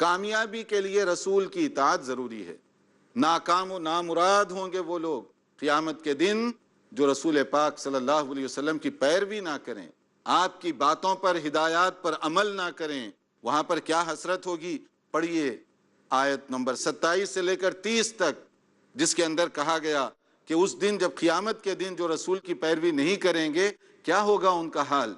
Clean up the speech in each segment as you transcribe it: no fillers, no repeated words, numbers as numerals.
کامیابی کے لیے رسول کی اطاعت ضروری ہے۔ ناکام و نامراد ہوں گے وہ لوگ قیامت کے دن جو رسول پاک صلی اللہ علیہ وسلم کی پیروی نہ کریں، آپ کی باتوں پر، ہدایات پر عمل نہ کریں۔ وہاں پر کیا حسرت ہوگی؟ پڑھیے آیت نمبر 27 سے لے کر 30 تک، جس کے اندر کہا گیا کہ اس دن، جب قیامت کے دن جو رسول کی پیروی نہیں کریں گے، کیا ہوگا ان کا حال؟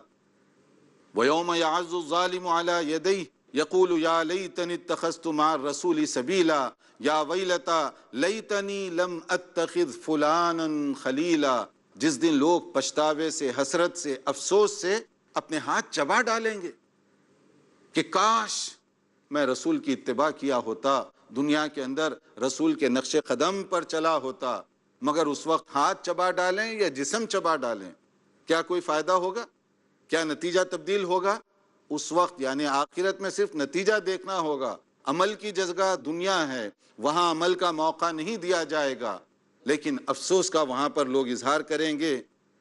وَيَوْمَ يَعَضُّ الظَّالِمُ عَلَى يَدَيْهِ يَقُولُ يَا لَيْتَنِي اتَّخَذْتُ مَعَ الرَّسُولِ سَبِيلًا يَا وَيْلَتَا لَيْتَنِي لَمْ أَتَّخِذْ فُلَانًا خَلِيلًا۔ جس دن لوگ پچھتاوے سے، حسرت سے، افسوس سے اپنے ہاتھ چبا ڈالیں گے کہ کاش میں رسول کی اتباع کیا ہوتا، دنیا کے اندر رسول کے نقش قدم پر چلا ہوتا۔ مگر اس وقت ہاتھ چبا ڈالیں یا جسم چبا ڈالیں، کیا کوئی فائدہ ہوگا؟ کیا نتیجہ تبدیل ہوگا؟ اس وقت یعنی آخرت میں صرف نتیجہ دیکھنا ہوگا۔ عمل کی جگہ دنیا ہے، وہاں عمل کا موقع نہیں دیا جائے گا، لیکن افسوس کا وہاں پر لوگ اظہار کریں گے،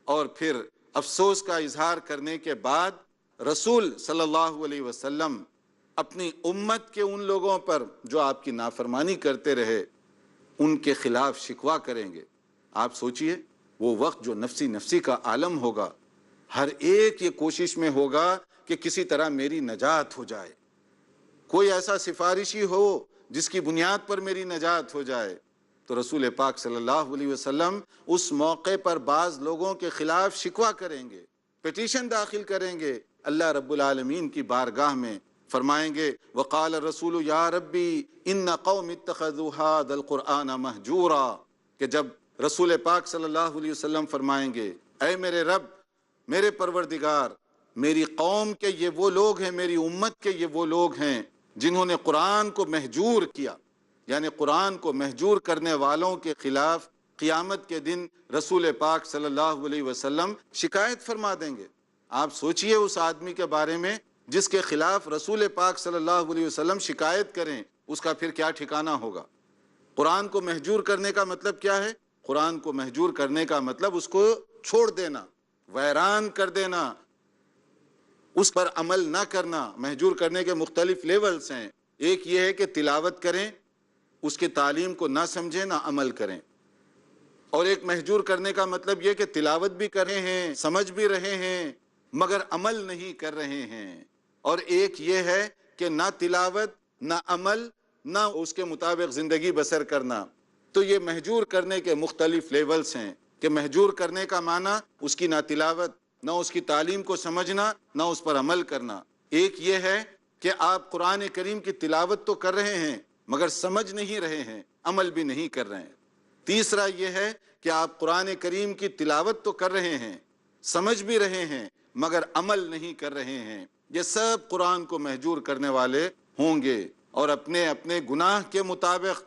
اور پھر افسوس کا اظہار کرنے کے بعد رسول صلی اللہ علیہ وسلم اپنی امت کے ان لوگوں پر جو آپ کی نافرمانی کرتے رہے، ان کے خلاف شکوہ کریں گے۔ آپ سوچئے وہ وقت جو نفسی نفسی کا عالم ہوگا، ہر ایک یہ کوشش میں ہوگا کہ کسی طرح میری نجات ہو جائے، کوئی ایسا سفارشی ہو جس کی بنیاد پر میری نجات ہو جائے۔ تو رسول پاک صلی اللہ علیہ وسلم اس موقع پر بعض لوگوں کے خلاف شکوہ کریں گے، پٹیشن داخل کریں گے اللہ رب العالمین کی بارگاہ میں، فرمائیں گے وقال الرسول یا ربی ان قوم اتخذوا هذا القرآن مہجورا، کہ جب رسول پاک صلی اللہ علیہ وسلم فرمائیں گے اے میرے رب، میرے پروردگار، میری قوم کے یہ وہ لوگ ہیں، میری امت کے یہ وہ لوگ ہیں جنہوں نے قرآن کو مہجور کیا، یعنی قرآن کو مہجور کرنے والوں کے خلاف قیامت کے دن رسول پاک صلی اللہ علیہ وسلم شکایت فرما دیں گے۔ آپ سوچئے اس آدمی کے بارے میں جس کے خلاف رسول پاک صلی اللہ علیہ وسلم شکایت کریں، اس کا پھر کیا ٹھکانہ ہوگا۔ قرآن کو مہجور کرنے کا مطلب کیا ہے؟ قرآن کو مہجور کرنے کا مطلب اس کو چھوڑ دینا، ویران کر دینا، اس پر عمل نہ کرنا۔ مہجور کرنے کے مختلف لیولز ہیں، ایک یہ ہے کہ تلاوت کریں، اس کی تعلیم کو نہ سمجھیں، نہ عمل کریں، اور ایک مہجور کرنے کا مطلب یہ کہ تلاوت بھی کر رہے ہیں، سمجھ بھی رہے ہیں، مگر عمل نہیں کر رہے ہیں، اور ایک یہ ہے کہ نہ تلاوت، نہ عمل، نہ اس کے مطابق زندگی بسر کرنا۔ تو یہ مہجور کرنے کے مختلف لیولز ہیں کہ مہجور کرنے کا معنی اس کی نہ تلاوت، نہ اس کی تعلیم کو سمجھنا، نہ اس پر عمل کرنا۔ ایک یہ ہے کہ آپ قرآن کریم کی تلاوت تو کر رہے ہیں مگر سمجھ نہیں رہے ہیں، عمل بھی نہیں کر رہے ہیں۔ تیسرا یہ ہے کہ آپ قرآن کریم کی تلاوت تو کر رہے ہیں، سمجھ بھی رہے ہیں، مگر عمل نہیں کر رہے ہیں۔ یہ سب قرآن کو مہجور کرنے والے ہوں گے، اور اپنے اپنے گناہ کے مطابق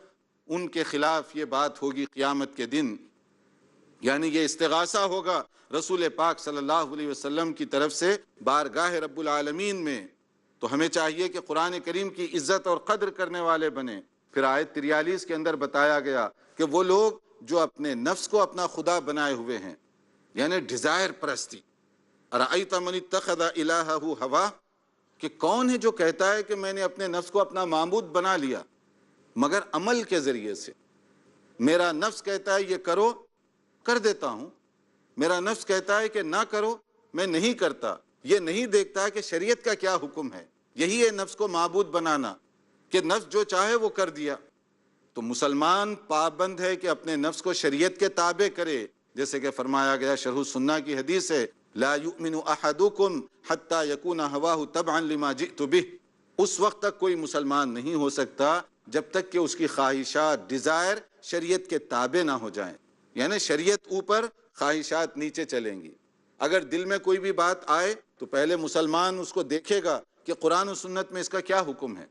ان کے خلاف یہ بات ہوگی قیامت کے دن، یعنی یہ استغاثہ ہوگا رسول پاک صلی اللہ علیہ وسلم کی طرف سے بارگاہ رب العالمین میں۔ تو ہمیں چاہیے کہ قرآن کریم کی عزت اور قدر کرنے والے بنیں۔ پھر آیت 43 کے اندر بتایا گیا کہ وہ لوگ جو اپنے نفس کو اپنا خدا بنائے ہوئے ہیں، یعنی ڈیزائر پرستی، ارأیت من اتخذ الہہ ہوا، کہ کون ہے جو کہتا ہے کہ میں نے اپنے نفس کو اپنا معبود بنا لیا مگر عمل کے ذریعے سے۔ میرا نفس کہتا ہے یہ کرو، کر دیتا ہوں، میرا نفس کہتا ہے کہ نہ کرو، میں نہیں کرتا، یہ نہیں دیکھتا کہ شریعت کا کیا حکم ہے۔ یہی ہے نفس کو معبود بنانا، کہ نفس جو چاہے وہ کر دیا۔ تو مسلمان پابند ہے کہ اپنے نفس کو شریعت کے تابع کرے، جیسے کہ فرمایا گیا شرح السنہ کی حدیث ہے لا یؤمن احدکم حتی یکون ہواہ تبعا لما جئت بہ۔ اس وقت تک کوئی مسلمان نہیں ہو سکتا جب تک کہ اس کی خواہشات، ڈیزائر شریعت کے تابع نہ ہو جائیں، یعنی شریعت اوپر، خواہشات نیچے چلیں گی۔ اگر دل میں کوئی بھی بات آئے تو پہلے مسلمان اس کو دیکھے گا کہ قرآن و سنت میں اس کا کیا حکم ہے،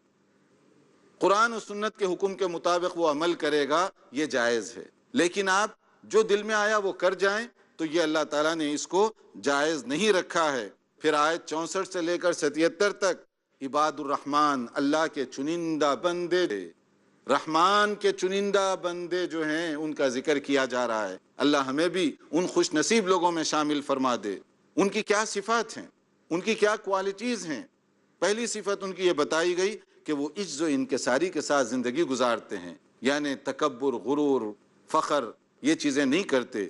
قرآن و سنت کے حکم کے مطابق وہ عمل کرے گا، یہ جائز ہے۔ لیکن آپ جو دل میں آیا وہ کر جائیں تو یہ اللہ تعالیٰ نے اس کو جائز نہیں رکھا ہے۔ پھر آیت 64 سے لے کر 77 تک عباد الرحمن، اللہ کے چنندہ بندے، رحمان کے چنندہ بندے جو ہیں ان کا ذکر کیا جا رہا ہے۔ اللہ ہمیں بھی ان خوش نصیب لوگوں میں شامل فرما دے۔ ان کی کیا صفات ہیں، ان کی کیا کوالٹیز ہیں؟ پہلی صفت ان کی یہ بتائی گئی کہ وہ عجز و انکساری کے ساتھ زندگی گزارتے ہیں، یعنی تکبر، غرور، فخر یہ چیزیں نہیں کرتے،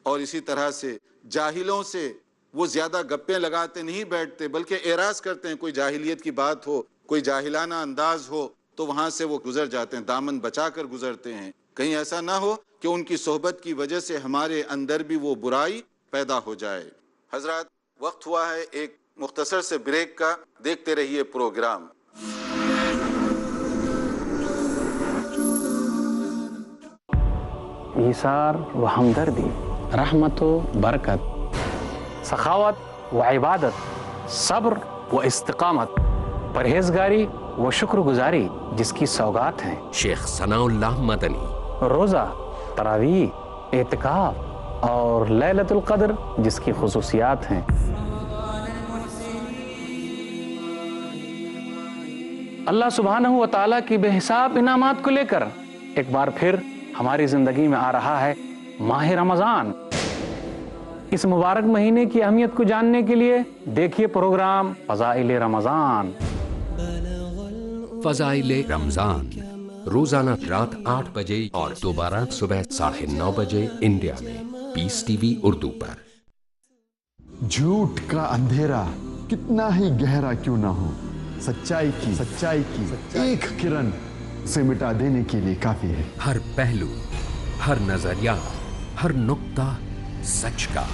اور اسی طرح سے جاہلوں سے وہ زیادہ گپیں لگاتے نہیں بیٹھتے، بلکہ اعراض کرتے ہیں، کوئی جاہلیت کی بات ہو، کوئی جاہلانہ انداز ہو تو وہاں سے وہ گزر جاتے ہیں، دامن بچا کر گزرتے ہیں، کہیں ایسا نہ ہو کہ ان کی صحبت کی وجہ سے ہمارے اندر بھی وہ برائی پیدا ہو جائے۔ حضرات، وقت ہوا ہے ایک مختصر سے بریک کا، دیکھتے رہیے پروگرام۔ ایثار و ہمدردی، رحمت و برکت، سخاوت و عبادت، صبر و استقامت، پرہیزگاری و شکر گزاری جس کی سوغات ہیں۔ شیخ ثناء اللہ مدنی۔ روزہ، تراویح، اعتکاف اور لیلۃ القدر جس کی خصوصیات ہیں۔ اللہ سبحانہ و تعالیٰ کی بے حساب انعامات کو لے کر ایک بار پھر ہماری زندگی میں آ رہا ہے ماہ رمضان۔ اس مبارک مہینے کی اہمیت کو جاننے کے لیے دیکھیے پروگرام فضائل رمضان۔ فضائل رمضان روزانہ رات 8 بجے اور دوبارہ صبح 9:30 بجے انڈیا میں پیس ٹی وی اردو پر۔ جھوٹ کا اندھیرا کتنا ہی گہرا کیوں نہ ہو، سچائی کی ایک کرن سے مٹا دینے کے لیے کافی ہے۔ ہر پہلو، ہر نظریہ، ہر نقطہ سچ کا،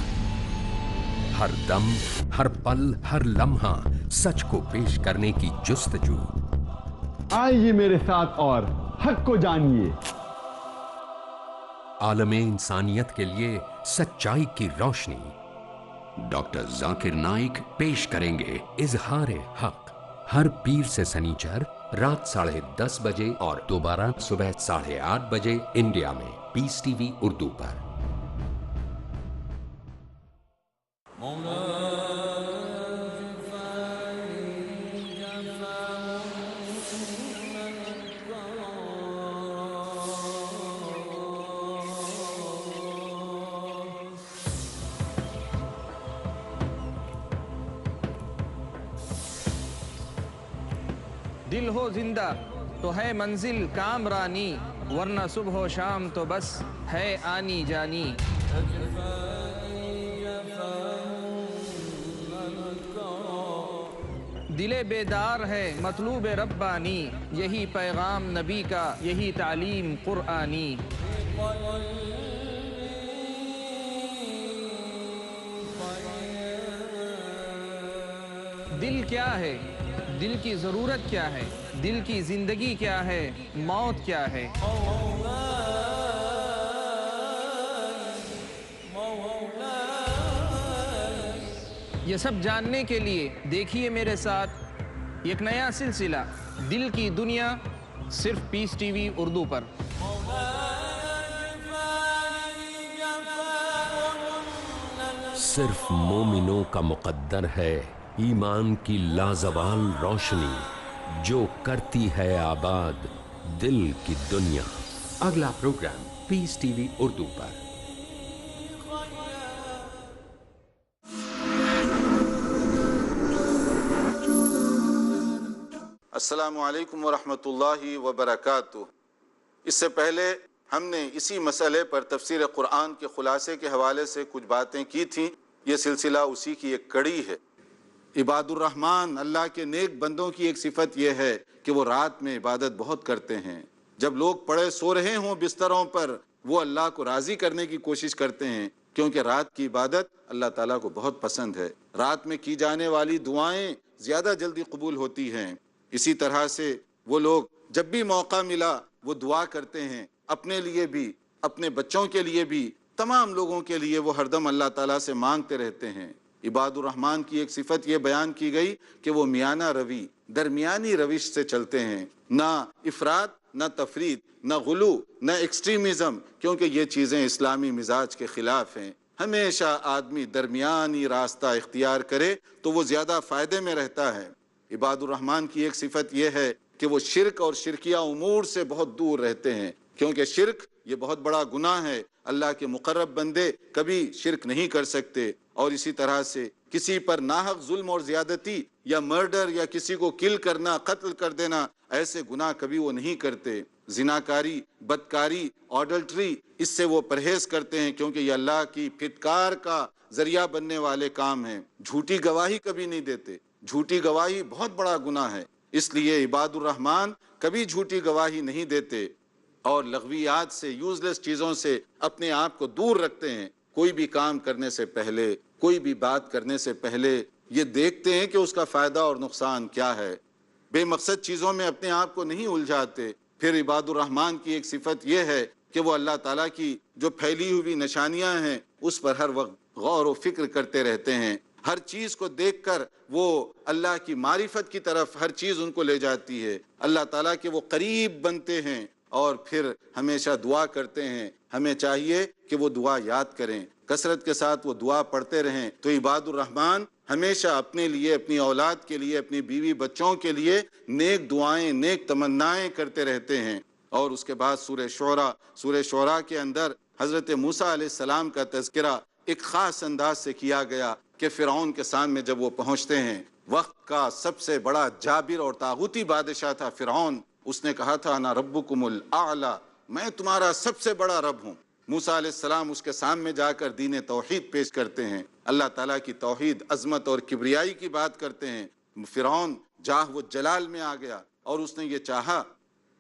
ہر دم، ہر پل، ہر لمحہ سچ کو پیش کرنے کی جستجو۔ آئیے میرے ساتھ اور حق کو جانیے۔ عالم انسانیت کے لیے سچائی کی روشنی۔ ڈاکٹر ذاکر نائک پیش کریں گے اظہار حق، ہر پیر سے سنیچر رات 10:30 بجے اور دوبارہ صبح 8:30 بجے انڈیا میں پیس ٹی وی اردو پر۔ دل ہو زندہ تو ہے منزل کامرانی، ورنہ صبح و شام تو بس ہے آنی جانی۔ دل بیدار ہے مطلوب ربانی، یہی پیغام نبی کا، یہی تعلیم قرآنی۔ دل کیا ہے؟ دل کی ضرورت کیا ہے؟ دل کی زندگی کیا ہے؟ موت کیا ہے؟ یہ سب جاننے کے لیے دیکھیے میرے ساتھ ایک نیا سلسلہ دل کی دنیا، صرف پیس ٹی وی اردو پر۔ صرف مومنوں کا مقدر ہے ایمان کی لازوال روشنی، جو کرتی ہے آباد دل کی دنیا۔ اگلا پروگرام پیس ٹی وی اردو پر۔ السلام علیکم ورحمۃ اللہ وبرکاتہ۔ اس سے پہلے ہم نے اسی مسئلے پر تفسیر قرآن کے خلاصے کے حوالے سے کچھ باتیں کی تھیں۔ یہ سلسلہ اسی کی ایک کڑی ہے۔ عباد الرحمن، اللہ کے نیک بندوں کی ایک صفت یہ ہے کہ وہ رات میں عبادت بہت کرتے ہیں۔ جب لوگ پڑے سو رہے ہوں بستروں پر، وہ اللہ کو راضی کرنے کی کوشش کرتے ہیں، کیونکہ رات کی عبادت اللہ تعالیٰ کو بہت پسند ہے۔ رات میں کی جانے والی دعائیں زیادہ جلدی قبول ہوتی ہیں۔ اسی طرح سے وہ لوگ جب بھی موقع ملا وہ دعا کرتے ہیں، اپنے لیے بھی، اپنے بچوں کے لیے بھی، تمام لوگوں کے لیے وہ ہردم اللہ تعالیٰ سے مانگتے رہتے ہیں۔ عباد الرحمن کی ایک صفت یہ بیان کی گئی کہ وہ میانہ روی، درمیانی روش سے چلتے ہیں، نہ افراط، نہ تفریط، نہ غلو، نہ ایکسٹریمزم، کیونکہ یہ چیزیں اسلامی مزاج کے خلاف ہیں۔ ہمیشہ آدمی درمیانی راستہ اختیار کرے تو وہ زیادہ فائدے میں رہتا ہے۔ عباد الرحمن کی ایک صفت یہ ہے کہ وہ شرک اور شرکیہ امور سے بہت دور رہتے ہیں، کیونکہ شرک یہ بہت بڑا گناہ ہے۔ اللہ کے مقرب بندے کبھی شرک نہیں کر سکتے، اور اسی طرح سے کسی پر ناحق ظلم اور زیادتی یا مرڈر یا کسی کو کل کرنا، قتل کر دینا، ایسے گناہ کبھی وہ نہیں کرتے۔ زناکاری، بدکاری، آڈلٹری، اس سے وہ پرہیز کرتے ہیں کیونکہ یہ اللہ کی پھٹکار کا ذریعہ بننے والے کام ہیں۔ جھوٹی گواہی کبھی نہیں دیتے، جھوٹی گواہی بہت بڑا گناہ ہے، اس لیے عباد الرحمن کبھی جھوٹی گواہی نہیں دیتے اور لغویات سے، یوز لیس چیزوں سے اپنے آپ کو دور رکھتے ہیں۔ کوئی بھی کام کرنے سے پہلے، کوئی بھی بات کرنے سے پہلے یہ دیکھتے ہیں کہ اس کا فائدہ اور نقصان کیا ہے، بے مقصد چیزوں میں اپنے آپ کو نہیں الجھاتے۔ پھر عباد الرحمن کی ایک صفت یہ ہے کہ وہ اللہ تعالیٰ کی جو پھیلی ہوئی نشانیاں ہیں اس پر ہر وقت غور و فکر کرتے رہتے ہیں۔ ہر چیز کو دیکھ کر وہ اللہ کی معرفت کی طرف ہر چیز ان کو لے جاتی ہے، اللہ تعالیٰ کے وہ قریب بنتے ہیں اور پھر ہمیشہ دعا کرتے ہیں۔ ہمیں چاہیے کہ وہ دعا یاد کریں، کثرت کے ساتھ وہ دعا پڑھتے رہیں۔ تو عباد الرحمن ہمیشہ اپنے لیے، اپنی اولاد کے لیے، اپنی بیوی بچوں کے لیے نیک دعائیں، نیک تمنائیں کرتے رہتے ہیں۔ اور اس کے بعد سورہ شعراء کے اندر حضرت موسیٰ علیہ السلام کا تذکرہ ایک خاص انداز سے کیا گیا کہ فرعون کے سامنے جب وہ پہنچتے ہیں، وقت کا سب سے بڑا جابر اور طاغوتی بادشاہ تھا فرعون، اس نے کہا تھا انا ربکم الاعلی، میں تمہارا سب سے بڑا رب ہوں۔ موسیٰ علیہ السلام اس کے سامنے جا کر دین توحید پیش کرتے ہیں، اللہ تعالیٰ کی توحید، عظمت اور کبریائی کی بات کرتے ہیں۔ فرعون جاہ و جلال میں آ گیا اور اس نے یہ چاہا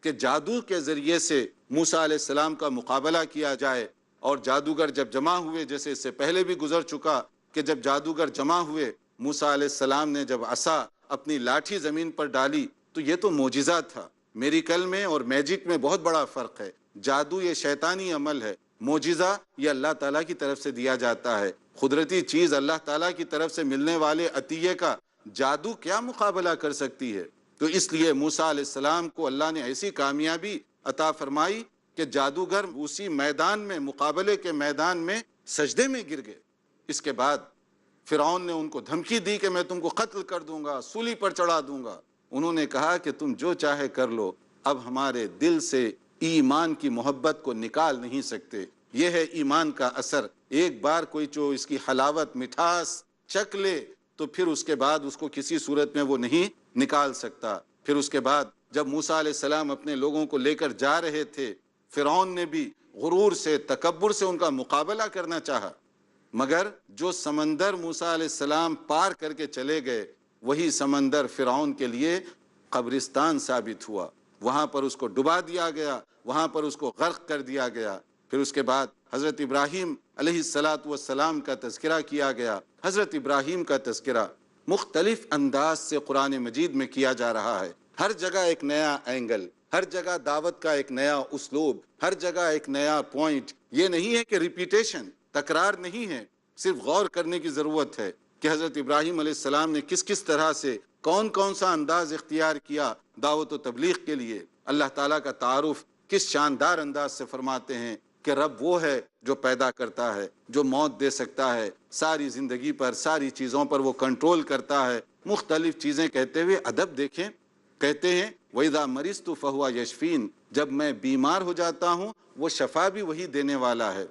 کہ جادو کے ذریعے سے موسیٰ علیہ السلام کا مقابلہ کیا جائے، اور جادوگر جب جمع ہوئے، جیسے اس سے پہلے بھی گزر چکا کہ جب جادوگر جمع ہوئے، موسیٰ علیہ السلام نے جب عصا اپنی لاٹھی زمین پر ڈالی تو یہ تو معجزہ تھا۔ میریکل میں اور میجک میں بہت بڑا فرق ہے۔ جادو یہ شیطانی عمل ہے، معجزہ یہ اللہ تعالیٰ کی طرف سے دیا جاتا ہے۔ قدرتی چیز اللہ تعالیٰ کی طرف سے ملنے والے عطیے کا جادو کیا مقابلہ کر سکتی ہے؟ تو اس لیے موسیٰ علیہ السلام کو اللہ نے ایسی کامیابی عطا فرمائی کہ جادوگر اسی میدان میں، مقابلے کے میدان میں سجدے میں گر گئے۔ اس کے بعد فرعون نے ان کو دھمکی دی کہ میں تم کو قتل کر دوں گا، سولی پر چڑھا دوں گا۔ انہوں نے کہا کہ تم جو چاہے کر لو، اب ہمارے دل سے ایمان کی محبت کو نکال نہیں سکتے۔ یہ ہے ایمان کا اثر۔ ایک بار کوئی جو اس کی حلاوت، مٹھاس چکھ لے تو پھر اس کے بعد اس کو کسی صورت میں وہ نہیں نکال سکتا۔ پھر اس کے بعد جب موسیٰ علیہ السلام اپنے لوگوں کو لے کر جا رہے تھے، فرعون نے بھی غرور سے، تکبر سے ان کا مقابلہ کرنا چاہا، مگر جو سمندر موسیٰ علیہ السلام پار کر کے چلے گئے، وہی سمندر فرعون کے لیے قبرستان ثابت ہوا۔ وہاں پر اس کو ڈبا دیا گیا، وہاں پر اس کو غرق کر دیا گیا۔ پھر اس کے بعد حضرت ابراہیم علیہ السلام کا تذکرہ کیا گیا۔ حضرت ابراہیم کا تذکرہ مختلف انداز سے قرآن مجید میں کیا جا رہا ہے۔ ہر جگہ ایک نیا اینگل، ہر جگہ دعوت کا ایک نیا اسلوب، ہر جگہ ایک نیا پوائنٹ۔ یہ نہیں ہے کہ ریپیٹیشن، تکرار نہیں ہے، صرف غور کرنے کی ضرورت ہے کہ حضرت ابراہیم علیہ السلام نے کس کس طرح سے، کون سا انداز اختیار کیا دعوت و تبلیغ کے لیے۔ اللہ تعالیٰ کا تعارف کس شاندار انداز سے فرماتے ہیں کہ رب وہ ہے جو پیدا کرتا ہے، جو موت دے سکتا ہے، ساری زندگی پر، ساری چیزوں پر وہ کنٹرول کرتا ہے۔ مختلف چیزیں کہتے ہوئے ادب دیکھیں، کہتے ہیں وَإِذَا مَرِضْتُ فَهُوَ يَشْفِينِ، جب میں بیمار ہو جاتا ہوں وہ شفا بھی وہی دینے والا ہے۔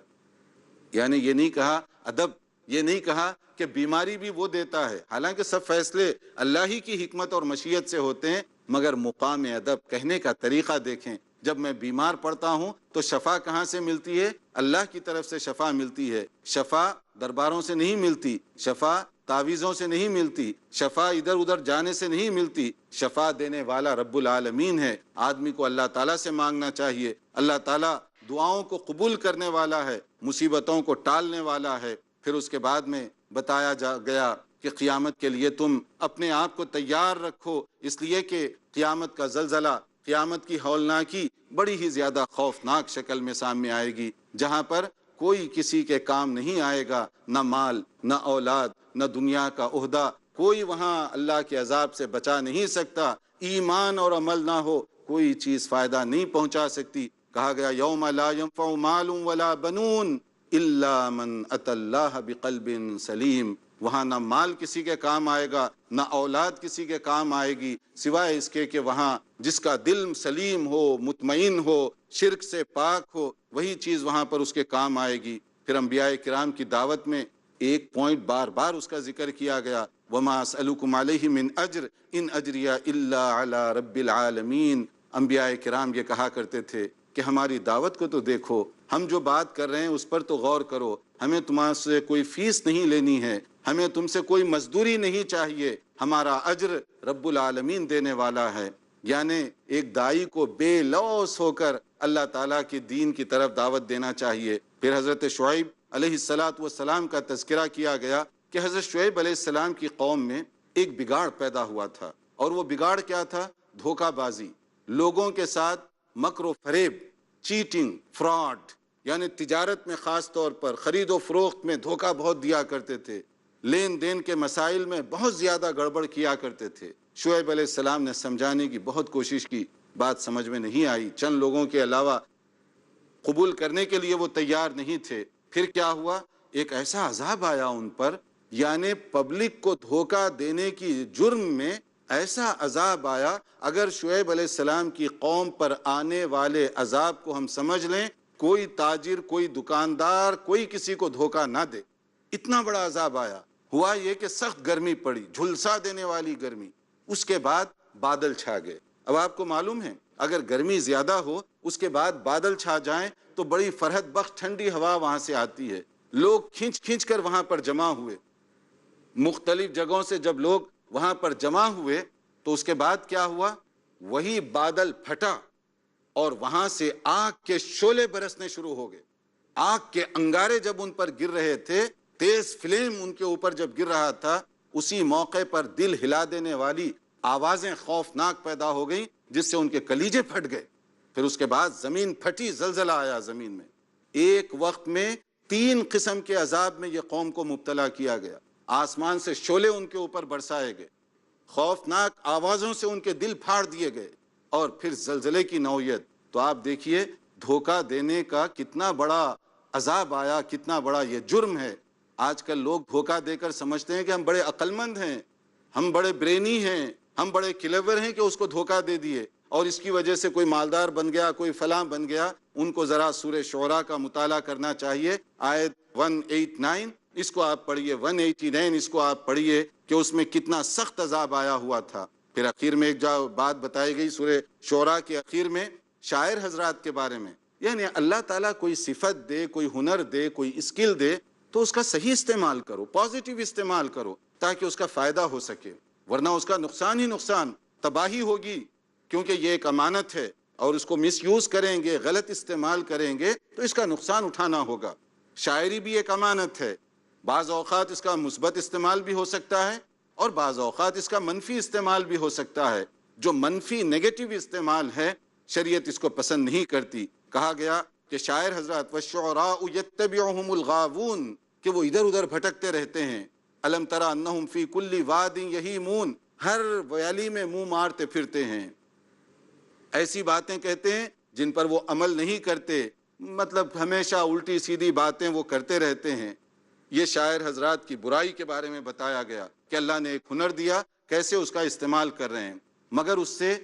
یعنی یہ نہیں کہا ادب، یہ نہیں کہا کہ بیماری بھی وہ دیتا ہے، حالانکہ سب فیصلے اللہ ہی کی حکمت اور مشیت سے ہوتے ہیں، مگر مقام ادب، کہنے کا طریقہ دیکھیں۔ جب میں بیمار پڑتا ہوں تو شفا کہاں سے ملتی ہے؟ اللہ کی طرف سے شفا ملتی ہے۔ شفا درباروں سے نہیں ملتی، شفا تعویذوں سے نہیں ملتی، شفا ادھر ادھر جانے سے نہیں ملتی۔ شفا دینے والا رب العالمین ہے۔ آدمی کو اللہ تعالیٰ سے مانگنا چاہیے۔ اللہ تعالیٰ دعاؤں کو قبول کرنے والا ہے، مصیبتوں کو ٹالنے والا ہے۔ پھر اس کے بعد میں بتایا گیا کہ قیامت کے لیے تم اپنے آپ کو تیار رکھو، اس لیے کہ قیامت کا زلزلہ، قیامت کی ہولناکی بڑی ہی زیادہ خوفناک شکل میں سامنے آئے گی، جہاں پر کوئی کسی کے کام نہیں آئے گا، نہ مال، نہ اولاد، نہ دنیا کا عہدہ، کوئی وہاں اللہ کے عذاب سے بچا نہیں سکتا۔ ایمان اور عمل نہ ہو کوئی چیز فائدہ نہیں پہنچا سکتی۔ کہا گیا یوم لا ينفع مال ولا بنون الا من اتى اللہ بقلب سلیم، وہاں نہ مال کسی کے کام آئے گا، نہ اولاد کسی کے کام آئے گی، سوائے اس کے کہ وہاں جس کا دل سلیم ہو، مطمئن ہو، شرک سے پاک ہو، وہی چیز وہاں پر اس کے کام آئے گی۔ پھر انبیاء کرام کی دعوت میں ایک پوائنٹ بار بار اس کا ذکر کیا گیا، وما اسألکم علیہ من اجر ان اجریہ الا علی رب العالمین۔ انبیاء کرام یہ کہا کرتے تھے کہ ہماری دعوت کو تو دیکھو، ہم جو بات کر رہے ہیں اس پر تو غور کرو، ہمیں تمہارے سے کوئی فیس نہیں لینی ہے، ہمیں تم سے کوئی مزدوری نہیں چاہیے، ہمارا اجر رب العالمین دینے والا ہے۔ یعنی ایک داعی کو بے لوث ہو کر اللہ تعالیٰ کے دین کی طرف دعوت دینا چاہیے۔ پھر حضرت شعیب علیہ السلام کا تذکرہ کیا گیا کہ حضرت شعیب علیہ السلام کی قوم میں ایک بگاڑ پیدا ہوا تھا، اور وہ بگاڑ کیا تھا؟ دھوکہ بازی، لوگوں کے ساتھ مکر و فریب، چیٹنگ، فراڈ، یعنی تجارت میں خاص طور پر خرید و فروخت میں دھوکہ بہت دیا کرتے تھے، لین دین کے مسائل میں بہت زیادہ گڑبڑ کیا کرتے تھے۔ شعیب علیہ السلام نے سمجھانے کی بہت کوشش کی، بات سمجھ میں نہیں آئی، چند لوگوں کے علاوہ قبول کرنے کے لیے وہ تیار نہیں تھے۔ پھر کیا ہوا؟ ایک ایسا عذاب آیا ان پر، یعنی پبلک کو دھوکہ دینے کی جرم میں ایسا عذاب آیا، اگر شعیب علیہ السلام کی قوم پر آنے والے عذاب کو ہم سمجھ لیں، کوئی تاجر، کوئی دکاندار، کوئی کسی کو دھوکہ نہ دے، اتنا بڑا عذاب آیا۔ ہوا یہ کہ سخت گرمی پڑی، جھلسا دینے والی گرمی، اس کے بعد بادل چھا گئے۔ اب آپ کو معلوم ہے اگر گرمی زیادہ ہو اس کے بعد بادل چھا جائیں تو بڑی فرحت بخش ٹھنڈی ہوا وہاں سے آتی ہے، لوگ کھینچ کھینچ کر وہاں پر جمع ہوئے، مختلف جگہوں سے جب لوگ وہاں پر جمع ہوئے تو اس کے بعد کیا ہوا؟ وہی بادل پھٹا اور وہاں سے آگ کے شعلے برسنے شروع ہو گئے۔ آگ کے انگارے جب ان پر گر رہے تھے، تیز فلیم ان کے اوپر جب گر رہا تھا، اسی موقع پر دل ہلا دینے والی آوازیں خوفناک پیدا ہو گئیں جس سے ان کے کلیجے پھٹ گئے۔ پھر اس کے بعد زمین پھٹی، زلزلہ آیا زمین میں۔ ایک وقت میں 3 قسم کے عذاب میں یہ قوم کو مبتلا کیا گیا۔ آسمان سے شعلے ان کے اوپر برسائے گئے، خوفناک آوازوں سے ان کے دل پھاڑ دیے گئے، اور پھر زلزلے کی نوعیت۔ تو آپ دیکھیے دھوکہ دینے کا کتنا بڑا عذاب آیا، کتنا بڑا یہ جرم ہے۔ آج کل لوگ دھوکہ دے کر سمجھتے ہیں کہ ہم بڑے عقل مند ہیں، ہم بڑے برینی ہیں، ہم بڑے کلیور ہیں کہ اس کو دھوکہ دے دیے اور اس کی وجہ سے کوئی مالدار بن گیا، کوئی فلاں بن گیا۔ ان کو ذرا سورہ شعراء کا مطالعہ کرنا چاہیے، آیت 189 اس کو آپ پڑھیے، 189 اس کو آپ پڑھیے کہ اس میں کتنا سخت عذاب آیا ہوا تھا۔ پھر اخیر میں ایک جو بات بتائی گئی سورہ شعراء کے اخیر میں شاعر حضرات کے بارے میں، یعنی اللہ تعالیٰ کوئی صفت دے، کوئی ہنر دے، کوئی اسکل دے تو اس کا صحیح استعمال کرو، پازیٹیو استعمال کرو تاکہ اس کا فائدہ ہو سکے، ورنہ اس کا نقصان ہی نقصان، تباہی ہوگی، کیونکہ یہ ایک امانت ہے اور اس کو مس یوز کریں گے، غلط استعمال کریں گے تو اس کا نقصان اٹھانا ہوگا۔ شاعری بھی ایک امانت ہے، بعض اوقات اس کا مثبت استعمال بھی ہو سکتا ہے اور بعض اوقات اس کا منفی استعمال بھی ہو سکتا ہے۔ جو منفی نیگیٹو استعمال ہے شریعت اس کو پسند نہیں کرتی۔ کہا گیا کہ شاعر حضرات وَالشُّعَرَاءُ يَتَّبِعُهُمُ الْغَاوُونَ کہ وہ ادھر ادھر بھٹکتے رہتے ہیں۔ أَلَمْ تَرَ أَنَّهُمْ فِي كُلِّ وَادٍ يَهِيمُونَ ہر ویلی میں منہ مارتے پھرتے ہیں، ایسی باتیں کہتے ہیں جن پر وہ عمل نہیں کرتے، مطلب ہمیشہ الٹی سیدھی باتیں وہ کرتے رہتے ہیں۔ یہ شاعر حضرات کی برائی کے بارے میں بتایا گیا کہ اللہ نے ایک ہنر دیا، کیسے اس کا استعمال کر رہے ہیں، مگر اس سے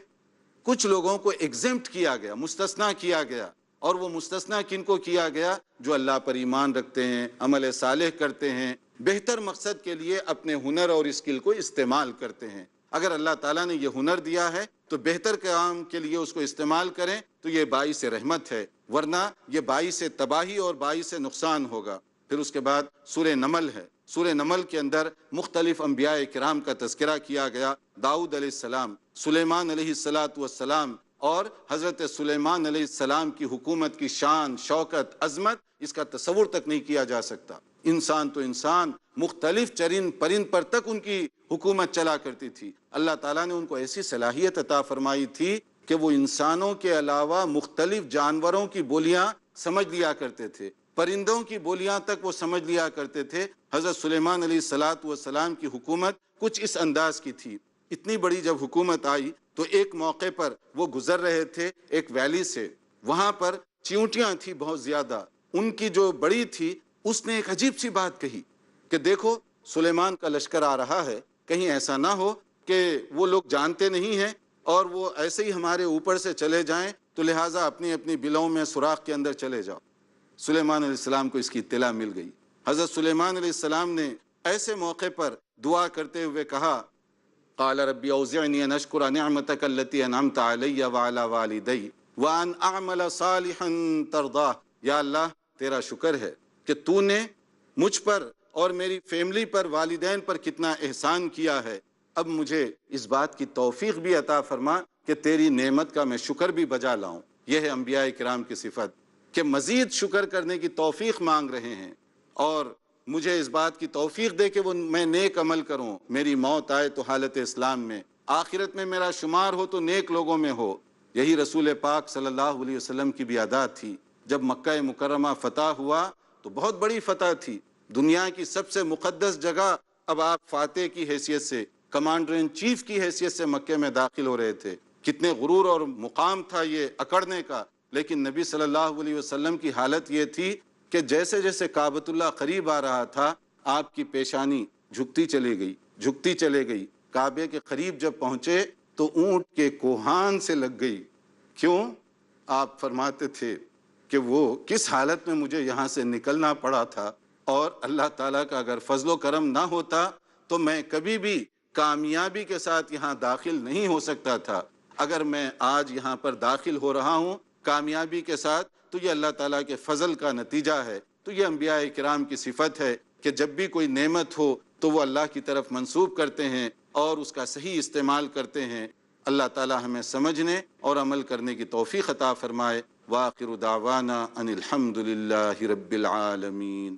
کچھ لوگوں کو ایگزمپٹ کیا گیا، مستثنا کیا گیا، اور وہ مستثنا کن کو کیا گیا؟ جو اللہ پر ایمان رکھتے ہیں، عمل صالح کرتے ہیں، بہتر مقصد کے لیے اپنے ہنر اور اسکل کو استعمال کرتے ہیں۔ اگر اللہ تعالیٰ نے یہ ہنر دیا ہے تو بہتر کام کے لیے اس کو استعمال کریں تو یہ باعث رحمت ہے، ورنہ یہ باعث تباہی اور باعث نقصان ہوگا۔ پھر اس کے بعد سورہ نمل ہے، سورہ نمل کے اندر مختلف انبیاء کرام کا تذکرہ کیا گیا، داؤد علیہ السلام، سلیمان علیہ السلام اور حضرت سلیمان علیہ السلام کی حکومت کی شان، شوکت، عظمت، اس کا تصور تک نہیں کیا جا سکتا۔ انسان تو انسان، مختلف چرند پرند پر تک ان کی حکومت چلا کرتی تھی۔ اللہ تعالیٰ نے ان کو ایسی صلاحیت عطا فرمائی تھی کہ وہ انسانوں کے علاوہ مختلف جانوروں کی بولیاں سمجھ لیا کرتے تھے، پرندوں کی بولیاں تک وہ سمجھ لیا کرتے تھے۔ حضرت سلیمان علیہ السلام کی حکومت کچھ اس انداز کی تھی۔ اتنی بڑی جب حکومت آئی تو ایک موقع پر وہ گزر رہے تھے ایک ویلی سے، وہاں پر چیونٹیاں تھیں بہت زیادہ۔ ان کی جو بڑی تھی اس نے ایک عجیب سی بات کہی کہ دیکھو سلیمان کا لشکر آ رہا ہے، کہیں ایسا نہ ہو کہ وہ لوگ جانتے نہیں ہیں اور وہ ایسے ہی ہمارے اوپر سے چلے جائیں، تو لہٰذا اپنی اپنی بلوں میں سوراخ کے اندر چلے جاؤ۔ سلیمان علیہ السلام کو اس کی اطلاع مل گئی، حضرت سلیمان علیہ السلام نے ایسے موقع پر دعا کرتے ہوئے کہا قال ربی اوزعنی ان اشکر نعمتک التی انعمت علی وعلی والدی وان اعمل صالحا ترضاہ، یا اللہ تیرا شکر ہے کہ تو نے مجھ پر اور میری فیملی پر، والدین پر کتنا احسان کیا ہے، اب مجھے اس بات کی توفیق بھی عطا فرما کہ تیری نعمت کا میں شکر بھی بجا لاؤں۔ یہ ہے انبیاء کرام کی صفت کہ مزید شکر کرنے کی توفیق مانگ رہے ہیں، اور مجھے اس بات کی توفیق دے کہ وہ میں نیک عمل کروں، میری موت آئے تو حالت اسلام میں، آخرت میں میرا شمار ہو تو نیک لوگوں میں ہو۔ یہی رسول پاک صلی اللہ علیہ وسلم کی بھی عادات تھی۔ جب مکہ مکرمہ فتح ہوا تو بہت بڑی فتح تھی، دنیا کی سب سے مقدس جگہ، اب آپ فاتح کی حیثیت سے، کمانڈر ان چیف کی حیثیت سے مکے میں داخل ہو رہے تھے۔ کتنے غرور اور مقام تھا یہ اکڑنے کا، لیکن نبی صلی اللہ علیہ وسلم کی حالت یہ تھی کہ جیسے جیسے کعبۃ اللہ قریب آ رہا تھا آپ کی پیشانی جھکتی چلے گئی، کعبے کے قریب جب پہنچے تو اونٹ کے کوہان سے لگ گئی۔ کیوں؟ آپ فرماتے تھے کہ وہ کس حالت میں مجھے یہاں سے نکلنا پڑا تھا، اور اللہ تعالیٰ کا اگر فضل و کرم نہ ہوتا تو میں کبھی بھی کامیابی کے ساتھ یہاں داخل نہیں ہو سکتا تھا۔ اگر میں آج یہاں پر داخل ہو رہا ہوں کامیابی کے ساتھ تو یہ اللہ تعالیٰ کے فضل کا نتیجہ ہے۔ تو یہ انبیاء کرام کی صفت ہے کہ جب بھی کوئی نعمت ہو تو وہ اللہ کی طرف منسوب کرتے ہیں اور اس کا صحیح استعمال کرتے ہیں۔ اللہ تعالیٰ ہمیں سمجھنے اور عمل کرنے کی توفیق عطا فرمائے۔ وآخر دعوانا ان الحمد للہ رب العالمین۔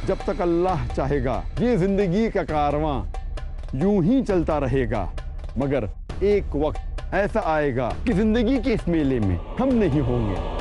جب تک اللہ چاہے گا یہ زندگی کا کارواں یوں ہی چلتا رہے گا، مگر ایک وقت ایسا آئے گا کہ زندگی کے اس میلے میں ہم نہیں ہوں گے۔